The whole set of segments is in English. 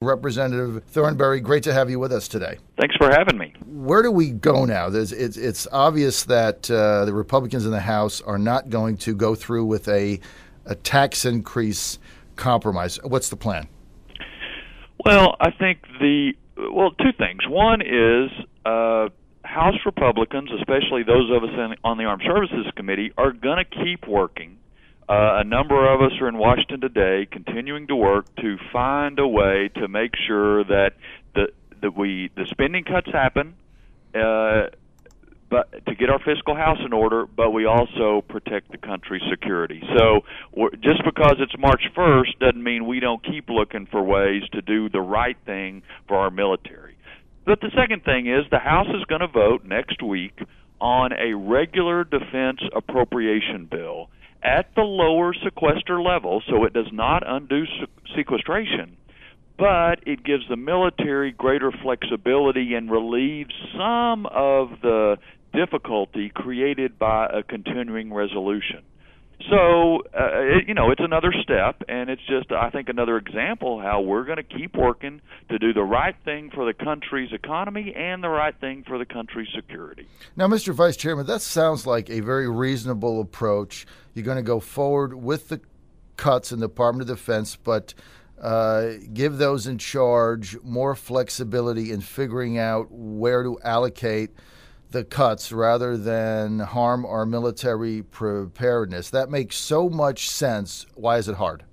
Representative Thornberry, great to have you with us today. Thanks for having me. Where do we go now? It's obvious that the Republicans in the House are not going to go through with a tax increase compromise. What's the plan? Well, I think two things. One is House Republicans, especially those of us on the Armed Services Committee, are going to keep working. A number of us are in Washington today continuing to work to find a way to make sure that the spending cuts happen, but to get our fiscal house in order, but we also protect the country's security. So just because it's March 1st doesn't mean we don't keep looking for ways to do the right thing for our military. But the second thing is the House is going to vote next week on a regular defense appropriation bill at the lower sequester level, so it does not undo sequestration, but it gives the military greater flexibility and relieves some of the difficulty created by a continuing resolution. So, it's another step, and it's just, I think, another example how we're going to keep working to do the right thing for the country's economy and the right thing for the country's security. Now, Mr. Vice Chairman, that sounds like a very reasonable approach. You're going to go forward with the cuts in the Department of Defense, but give those in charge more flexibility in figuring out where to allocate the cuts rather than harm our military preparedness. That makes so much sense. Why is it hard?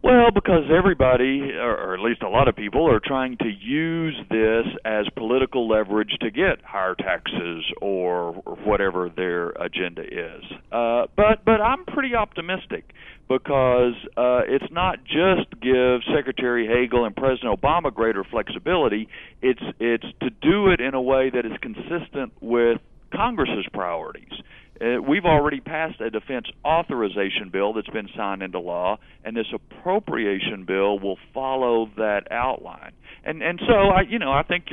Well, because everybody, or at least a lot of people, are trying to use this as political leverage to get higher taxes or whatever their agenda is. But I'm pretty optimistic because it's not just give Secretary Hagel and President Obama greater flexibility. It's to do it in a way that is consistent with Congress's priorities. We've already passed a defense authorization bill that's been signed into law, and this appropriation bill will follow that outline. And so I think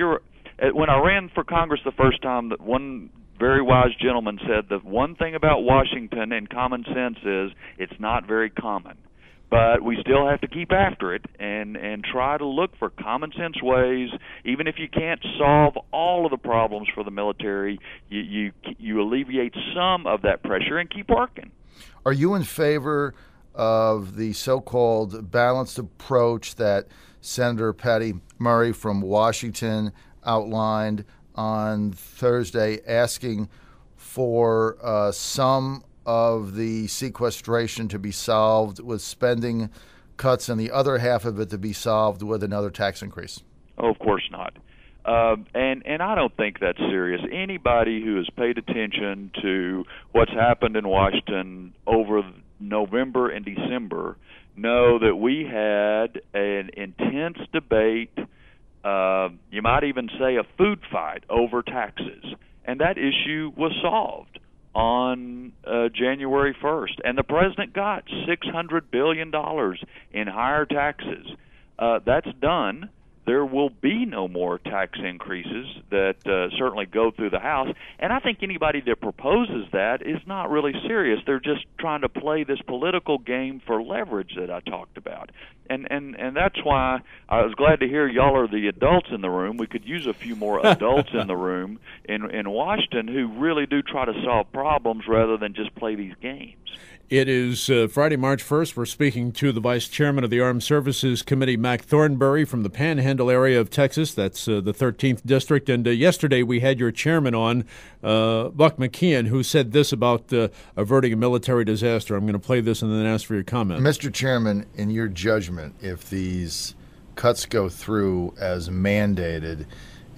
when I ran for Congress the first time, that one very wise gentleman said the one thing about Washington and common sense is it's not very common. But we still have to keep after it and try to look for common sense ways. Even if you can't solve all of the problems for the military, you alleviate some of that pressure and keep working. Are you in favor of the so-called balanced approach that Senator Patty Murray from Washington outlined on Thursday, asking for some of the sequestration to be solved with spending cuts and the other half of it to be solved with another tax increase? Oh, of course not. And I don't think that's serious. Anybody who has paid attention to what's happened in Washington over November and December know that we had an intense debate, you might even say a food fight over taxes, and that issue was solved on January 1st, and the president got $600 billion in higher taxes. That's done. There will be no more tax increases that certainly go through the House, and I think anybody that proposes that is not really serious. They're just trying to play this political game for leverage that I talked about. And that's why I was glad to hear y'all are the adults in the room. We could use a few more adults in the room in Washington who really do try to solve problems rather than just play these games. It is Friday, March 1st. We're speaking to the Vice Chairman of the Armed Services Committee, Mac Thornberry, from the Panhandle area of Texas. That's the 13th District. And yesterday we had your chairman on, Buck McKeon, who said this about averting a military disaster. I'm going to play this and then ask for your comment. Mr. Chairman, in your judgment, if these cuts go through as mandated,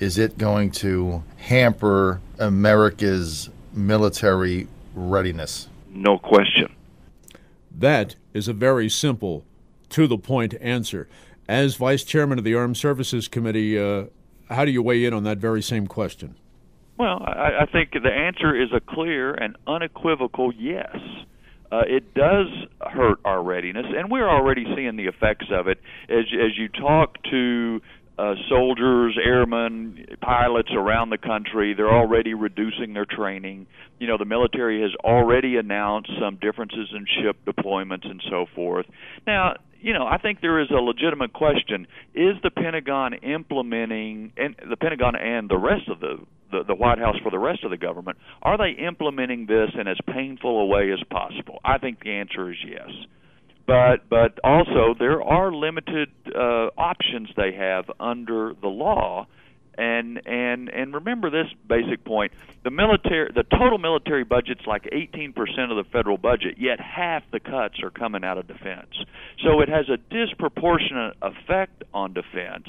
is it going to hamper America's military readiness? No question. That is a very simple, to-the-point answer. As Vice Chairman of the Armed Services Committee, how do you weigh in on that very same question? Well, I think the answer is a clear and unequivocal yes. It does hurt our readiness, and we're already seeing the effects of it. As you talk to soldiers, airmen, pilots around the country, they're already reducing their training. You know, the military has already announced some differences in ship deployments and so forth. Now, I think there is a legitimate question: is the Pentagon implementing, and the Pentagon and the rest of the White House for the rest of the government, are they implementing this in as painful a way as possible? I think the answer is yes. But also there are limited options they have under the law, and remember this basic point: the total military budget's like 18% of the federal budget, yet half the cuts are coming out of defense. So it has a disproportionate effect on defense,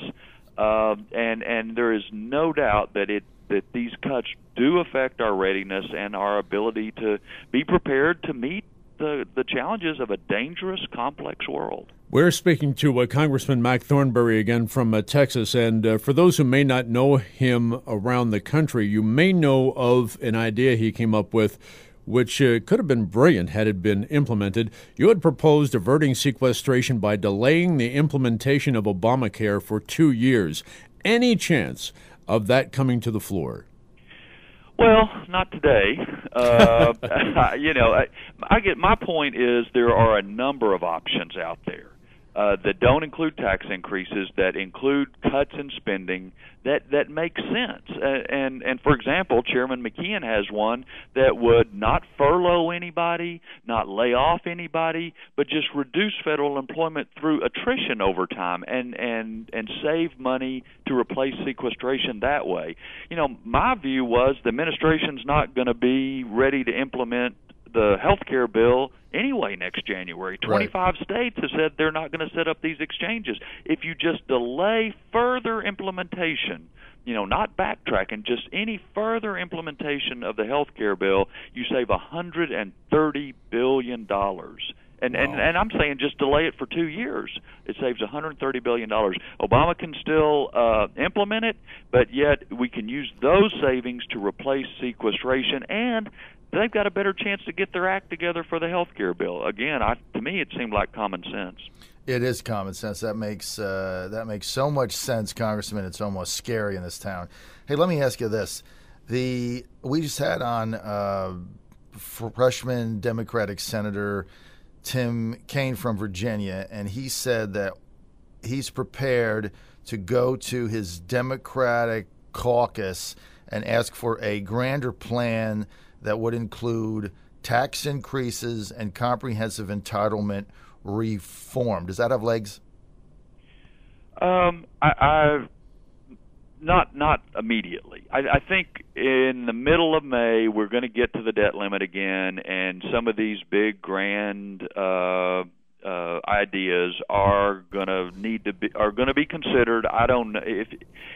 and there is no doubt that these cuts do affect our readiness and our ability to be prepared to meet the challenges of a dangerous, complex world. We're speaking to Congressman Mac Thornberry again from Texas, and for those who may not know him around the country, you may know of an idea he came up with, which could have been brilliant had it been implemented. You had proposed averting sequestration by delaying the implementation of Obamacare for 2 years. Any chance of that coming to the floor? Well, not today. I get my point is there are a number of options out there that don't include tax increases, that include cuts in spending, that make sense. And for example, Chairman McKeon has one that would not furlough anybody, not lay off anybody, but just reduce federal employment through attrition over time and save money to replace sequestration that way. My view was the administration's not going to be ready to implement the health care bill anyway next January. 25 states have said they're not going to set up these exchanges. If you just delay further implementation, not backtracking, just any further implementation of the health care bill, you save $130 billion. And I'm saying just delay it for 2 years. It saves $130 billion. Obama can still implement it, but yet we can use those savings to replace sequestration, and they've got a better chance to get their act together for the health care bill. Again, to me, it seemed like common sense. It is common sense. That makes so much sense, Congressman. It's almost scary in this town. Hey, let me ask you this: we just had on freshman Democratic Senator Tim Kaine from Virginia, and he said that he's prepared to go to his Democratic caucus and ask for a grander plan that would include tax increases and comprehensive entitlement reform. Does that have legs? Not immediately. I think in the middle of May we're going to get to the debt limit again, and some of these big grand ideas are going to be considered. I don't know if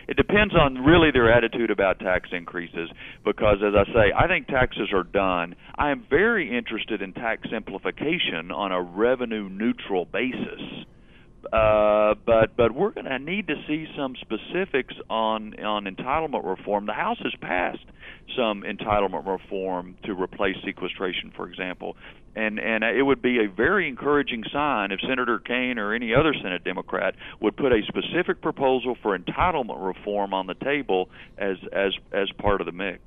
it depends on really their attitude about tax increases, because as I say, I think taxes are done. I am very interested in tax simplification on a revenue neutral basis. But we're going to need to see some specifics on entitlement reform. The House has passed some entitlement reform to replace sequestration, for example, and it would be a very encouraging sign if Senator Kaine or any other Senate Democrat would put a specific proposal for entitlement reform on the table as part of the mix.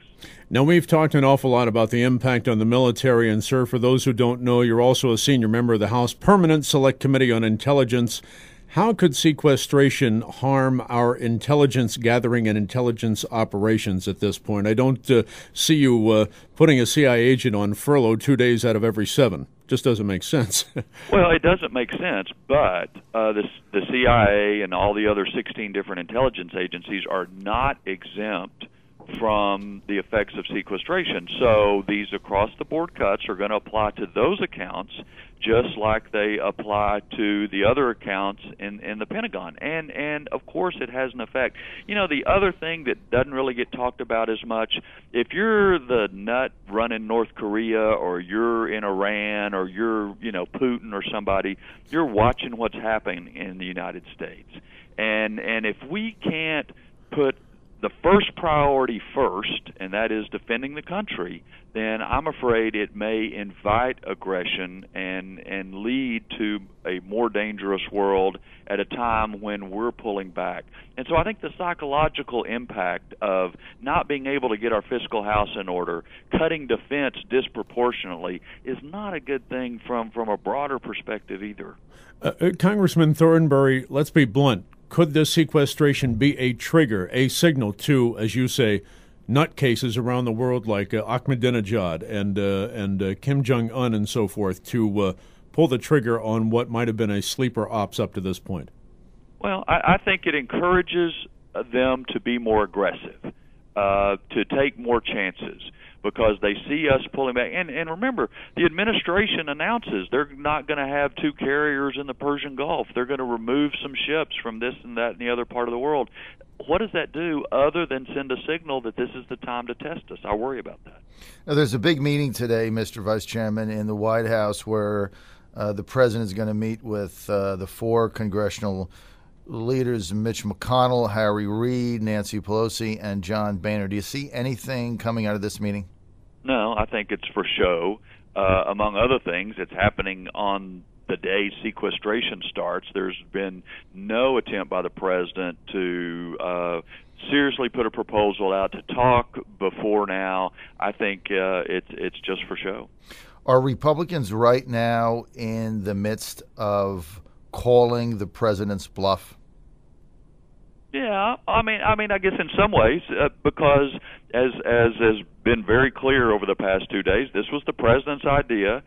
Now, we've talked an awful lot about the impact on the military, and, sir, for those who don't know, you're also a senior member of the House Permanent Select Committee on Intelligence. How could sequestration harm our intelligence gathering and intelligence operations at this point? I don't see you putting a CIA agent on furlough 2 days out of every 7. Just doesn't make sense. Well, it doesn't make sense, but the CIA and all the other 16 different intelligence agencies are not exempt from the effects of sequestration. So these across-the-board cuts are going to apply to those accounts just like they apply to the other accounts in the Pentagon. And of course it has an effect. The other thing that doesn't really get talked about as much, if you're the nut running North Korea, or you're in Iran, or you're, Putin or somebody, you're watching what's happening in the United States. And if we can't put the first priority first, and that is defending the country, then I'm afraid it may invite aggression and lead to a more dangerous world at a time when we're pulling back. And so I think the psychological impact of not being able to get our fiscal house in order, cutting defense disproportionately, is not a good thing from a broader perspective either. Congressman Thornberry, let's be blunt. Could this sequestration be a trigger, a signal to, as you say, nutcases around the world like Ahmadinejad and Kim Jong-un and so forth to pull the trigger on what might have been a sleeper ops up to this point? Well, I think it encourages them to be more aggressive, to take more chances, because they see us pulling back. And remember, the administration announces they're not going to have 2 carriers in the Persian Gulf. They're going to remove some ships from this and that and the other part of the world. What does that do other than send a signal that this is the time to test us? I worry about that. Now, there's a big meeting today, Mr. Vice Chairman, in the White House where the president is going to meet with the 4 congressional leaders, Mitch McConnell, Harry Reid, Nancy Pelosi, and John Boehner. Do you see anything coming out of this meeting? No, I think it's for show. Among other things, it's happening on the day sequestration starts. There's been no attempt by the president to seriously put a proposal out to talk before now. I think it's just for show. Are Republicans right now in the midst of calling the president's bluff? Yeah, I mean, I guess in some ways, because as has been very clear over the past 2 days, this was the president's idea.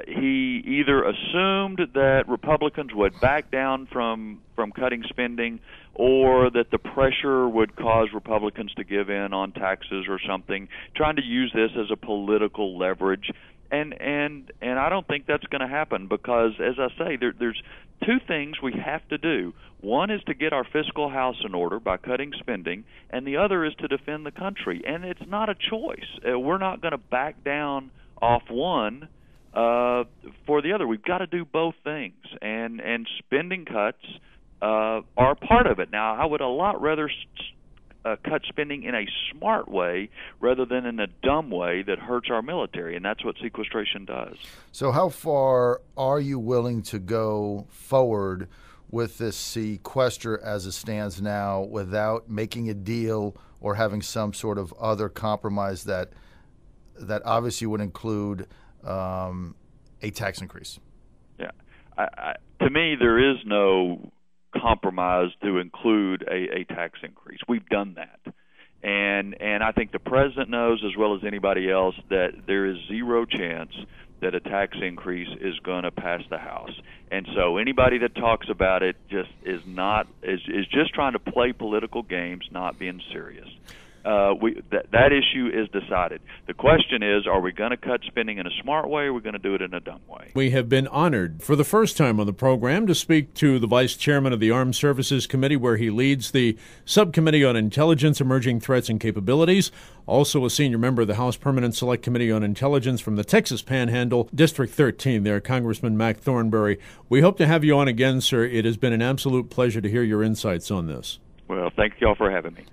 He either assumed that Republicans would back down from cutting spending, or that the pressure would cause Republicans to give in on taxes or something, trying to use this as a political leverage. And I don't think that's going to happen, because, as I say, there's 2 things we have to do. One is to get our fiscal house in order by cutting spending, and the other is to defend the country. And it's not a choice. We're not going to back down off one for the other. We've got to do both things, and spending cuts are part of it. Now, I would a lot rather cut spending in a smart way rather than in a dumb way that hurts our military, and that's what sequestration does. So how far are you willing to go forward with this sequester as it stands now without making a deal or having some sort of other compromise that obviously would include a tax increase? Yeah. To me, there is no compromise to include a tax increase. We've done that. And I think the president knows, as well as anybody else, that there is zero chance that a tax increase is going to pass the House. And so anybody that talks about it just is just trying to play political games, not being serious. That issue is decided. The question is, are we going to cut spending in a smart way, or are we going to do it in a dumb way? We have been honored for the first time on the program to speak to the Vice Chairman of the Armed Services Committee, where he leads the Subcommittee on Intelligence, Emerging Threats, and Capabilities. Also a senior member of the House Permanent Select Committee on Intelligence from the Texas Panhandle, District 13 there, Congressman Mac Thornberry. We hope to have you on again, sir. It has been an absolute pleasure to hear your insights on this. Well, thank you all for having me.